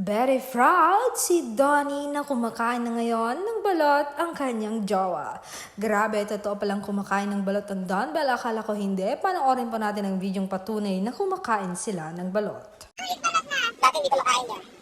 Very proud si Donnie na kumakain na ngayon ng balot ang kanyang jowa. Grabe, totoo palang kumakain ng balot ang Don Bell. Akala ko hindi. Panoorin po natin ang videong patunay na kumakain sila ng balot. Dati hindi kumakain niya.